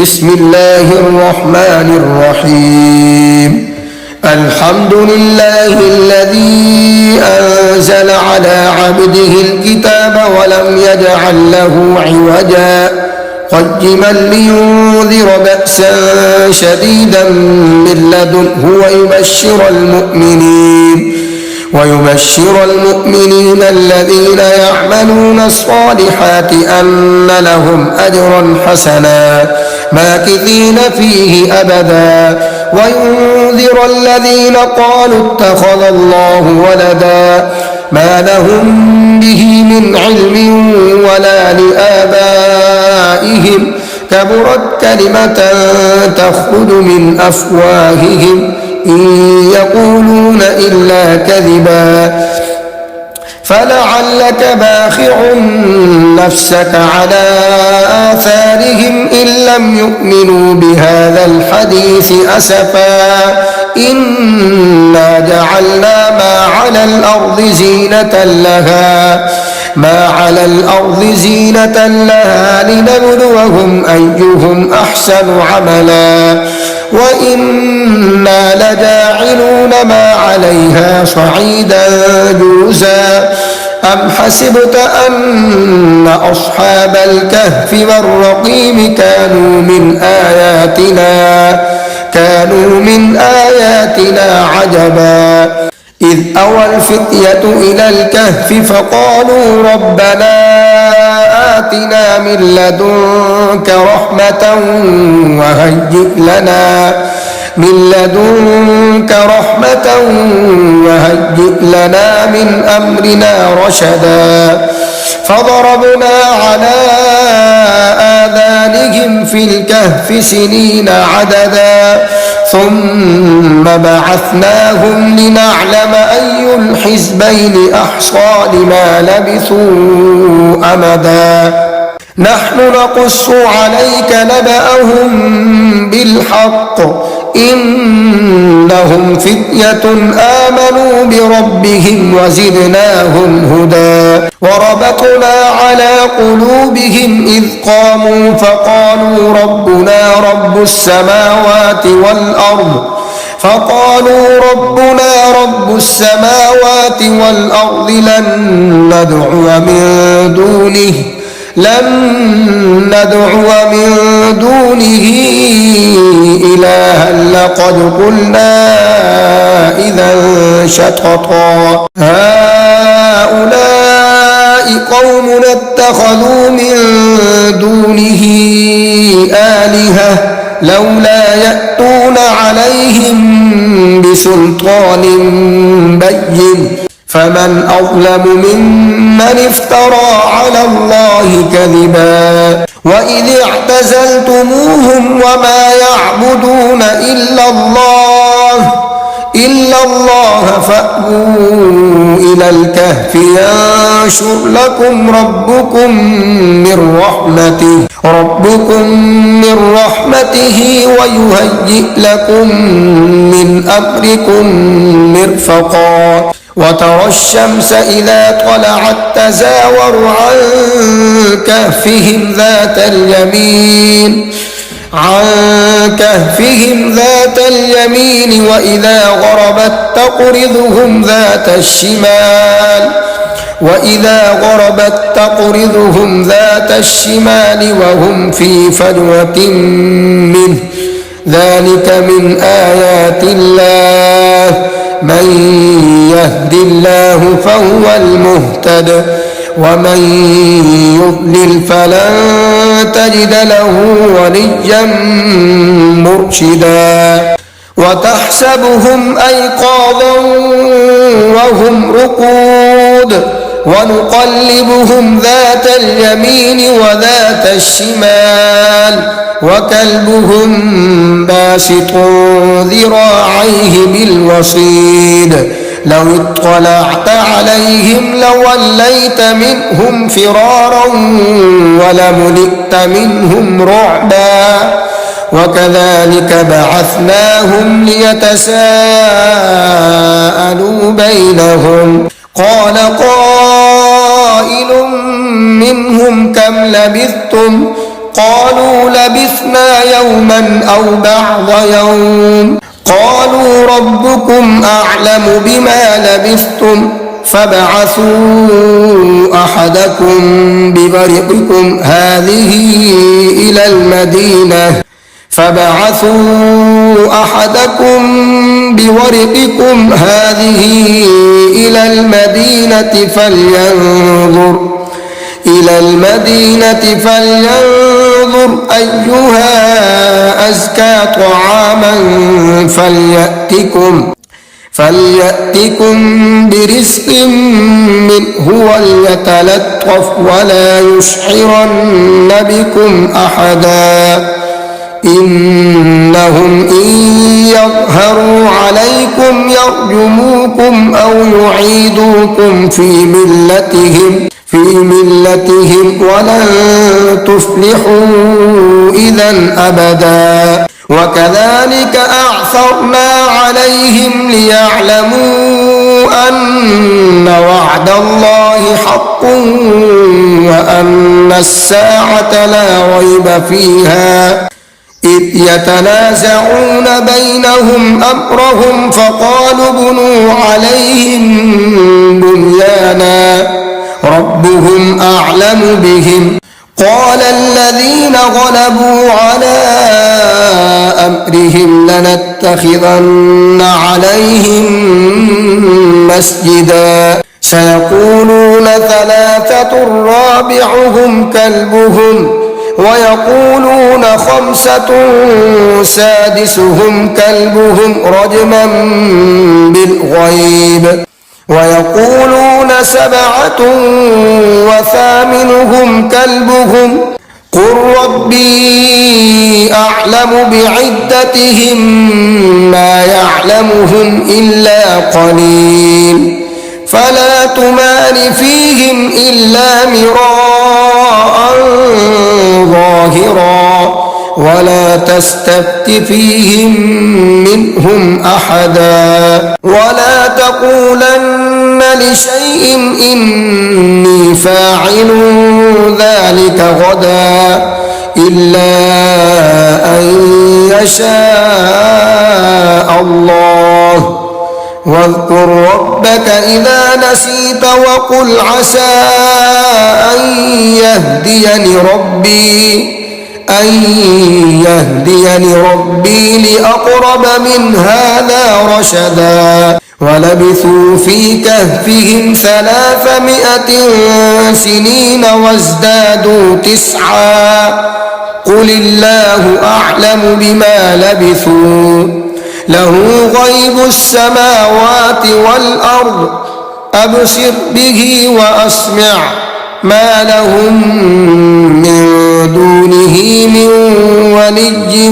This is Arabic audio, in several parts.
بسم الله الرحمن الرحيم. الحمد لله الذي أنزل على عبده الكتاب ولم يجعل له عوجا قيما لينذر بأسا شديدا من لدنه ويبشر المؤمنين الذين يعملون الصالحات أن لهم أجرا حسنا ماكثين فيه أبدا وينذر الذين قالوا اتخذ الله ولدا ما لهم به من علم ولا لآبائهم كبرت كلمة تخرج من أفواههم إن يقولون إلا كذبا فلعلك باخع نفسك على آثارهم إن لم يؤمنوا بهذا الحديث أسفا إنا جعلنا ما على الأرض زينة لها لنبلوهم أيهم أحسن عملا وإنا لجاعلون ما عليها صعيدا جرزا أم حسبت أن أصحاب الكهف والرقيم كانوا من آياتنا عجبا إذ أوى الفتية إلى الكهف فقالوا ربنا آتنا من لدنك رحمة وهيئ لنا من أمرنا رشدا فضربنا على آذانهم في الكهف سنين عددا ثم بعثناهم لنعلم أي الحزبين أحصى لما لبثوا أمدا نحن نقص عليك نبأهم بالحق إنهم فتية آمنوا بربهم وزدناهم هدى وربطنا على قلوبهم إذ قاموا فقالوا ربنا رب السماوات والأرض لن ندعو من دونه إلها لقد قلنا إذا شططا هؤلاء قوم اتخذوا من دونه آلهة لولا يأتون عليهم بسلطان بين فمن أظلم ممن افترى على الله كذبا وإذ اعتزلتموهم وما يعبدون إلا الله فأووا إلى الكهف ينشر لكم ربكم من رحمته ويهيئ لكم من أمركم مرفقا وترى الشمس إذا طلعت تزاور عن كهفهم ذات اليمين وإذا غربت تقرضهم ذات الشمال وهم في فجوة منه ذلك من آيات الله من يهد الله فهو المهتد ومن يضلل فلن تجد له وليا مرشدا وتحسبهم أيقاظا وهم رقود ونقلبهم ذات اليمين وذات الشمال وكلبهم باسط ذراعيه بالوصيد لو اطلعت عليهم لوليت منهم فرارا ولملئت منهم رعبا وكذلك بعثناهم ليتساءلوا بينهم قال قائل منهم كم لبثتم قالوا لبثنا يوما أو بعض يوم قالوا ربكم أعلم بما لبثتم فابعثوا أحدكم بورقكم هذه إلى المدينة فلينظر أيها أزكى طعاما فليأتكم برزق منه وليتلطف ولا يشعرن بكم أحدا إنهم إن يظهروا عليكم يرجموكم أو يعيدوكم في ملتهم ولن تفلحوا إذا أبدا وكذلك أعثرنا عليهم ليعلموا أن وعد الله حق وأن الساعة لا ريب فيها إذ يتنازعون بينهم أمرهم فقالوا ابنوا عليهم بنيانا ربهم أعلم بهم قال الذين غلبوا على أمرهم لنتخذن عليهم مسجدا سيقولون ثلاثة رابعهم كلبهم ويقولون خمسة سادسهم كلبهم رجما بالغيب ويقولون سبعة وثامنهم كلبهم قل ربي أعلم بعدتهم ما يعلمهم إلا قليل فلا تمار فيهم إلا مراء ظاهرا ولا تستفت فيهم منهم أحدا ولا تقولن لشيء إني فاعل ذلك غدا إلا أن يشاء الله واذكر ربك إذا نسيت وقل عسى أن يهديني ربي لأقرب من هذا رشدا ولبثوا في كهفهم 300 سنين وازدادوا 9 قل الله أعلم بما لبثوا له غيب السماوات والأرض أبصر به وأسمع ما لهم من دونه من ولي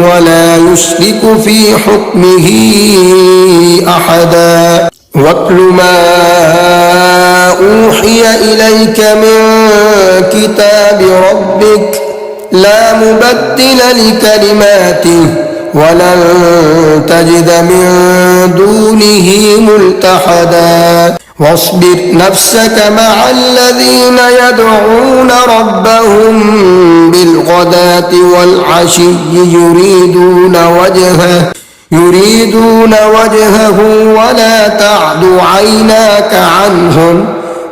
ولا يشرك في حكمه أحدا واتل ما أوحي إليك من كتاب ربك لا مبدل لكلماته ولن تجد من دونه ملتحدا واصبر نفسك مع الذين يدعون ربهم بالغداة والعشي يريدون وجهه ولا تعد عيناك عنهم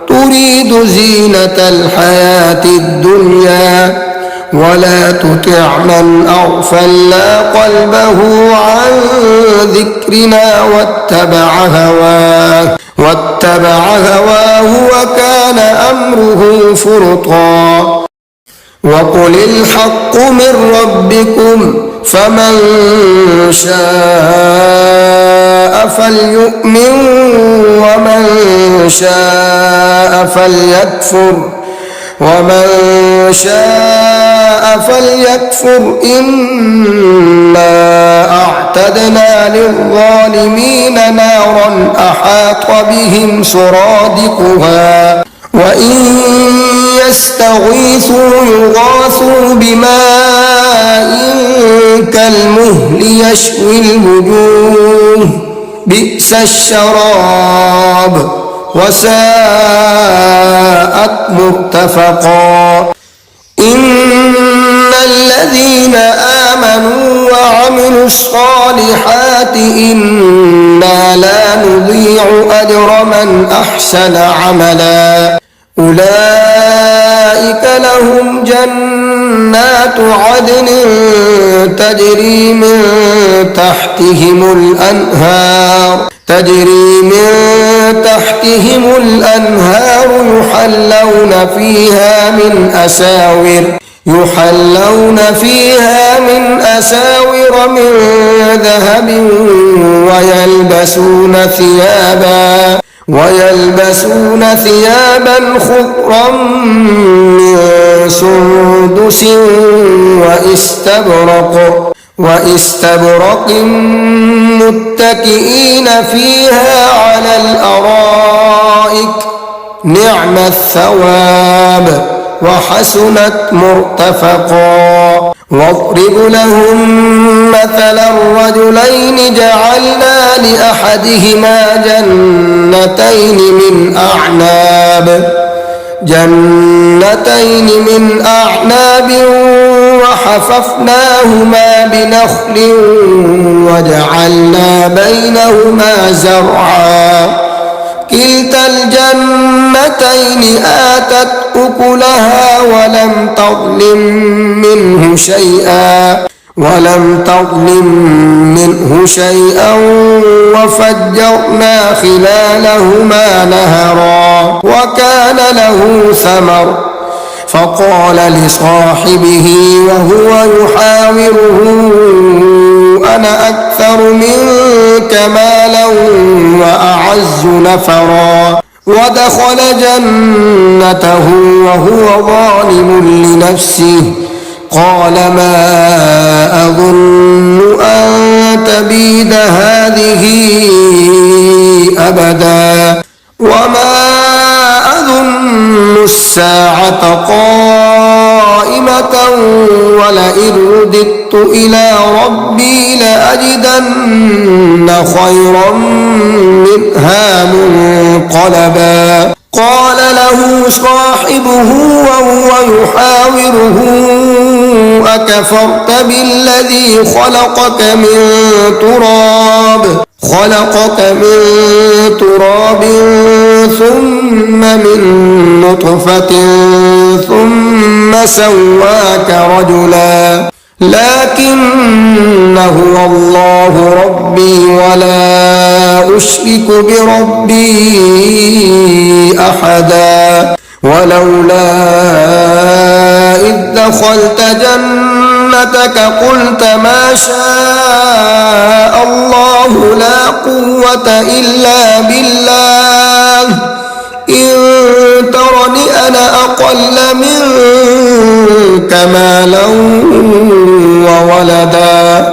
تريد زينة الحياة الدنيا ولا تطع من أغفلنا قلبه عن ذكرنا واتبع هواه وكان أمره فرطا وقل الحق من ربكم فمن شاء فليؤمن ومن شاء فليكفر إنا أعتدنا للظالمين نارا أحاط بهم سرادقها وإن يستغيثوا يغاثوا بماء كالمهل يشوي الوجوه بئس الشراب وساءت مرتفقا إن الذين آمنوا وعملوا الصالحات إنا لا نضيع أجر من أحسن عملا أولئك لهم جنات عدن تجري من تحتهم الأنهار يحلون فيها من أساور من ذهب ويلبسون ثيابا خضرا من سندس واستبرق متكئين فيها على الأرائك نعم الثواب وحسنت مرتفقا واضرب لهم مثلا الرجلين جعلنا لأحدهما جنتين من أعناب وحففناهما بنخل وجعلنا بينهما زرعا كلتا الجنتين آتت أكلها ولم تظلم منه شيئا وفجرنا خلالهما نهرا وكان له ثمر فقال لصاحبه وهو يحاوره أنا أكثر منك مالا وأعز نفرا ودخل جنته وهو ظالم لنفسه قال ما أظن أن تبيد هذه أبدا وما أظن الساعة قائمة ولئن رددت إلى ربي لأجدن خيرا منها منقلبا قال له صاحبه وهو يحاوره أكفرت بالذي خلقك من تراب ثم من نطفة ثم سواك رجلا لكن هو الله ربي ولا أشرك بربي أحدا ولولا إذ دخلت جنتك قلت ما شاء الله لا قوة إلا بالله إن ترني أنا أقل منك مالا وولدا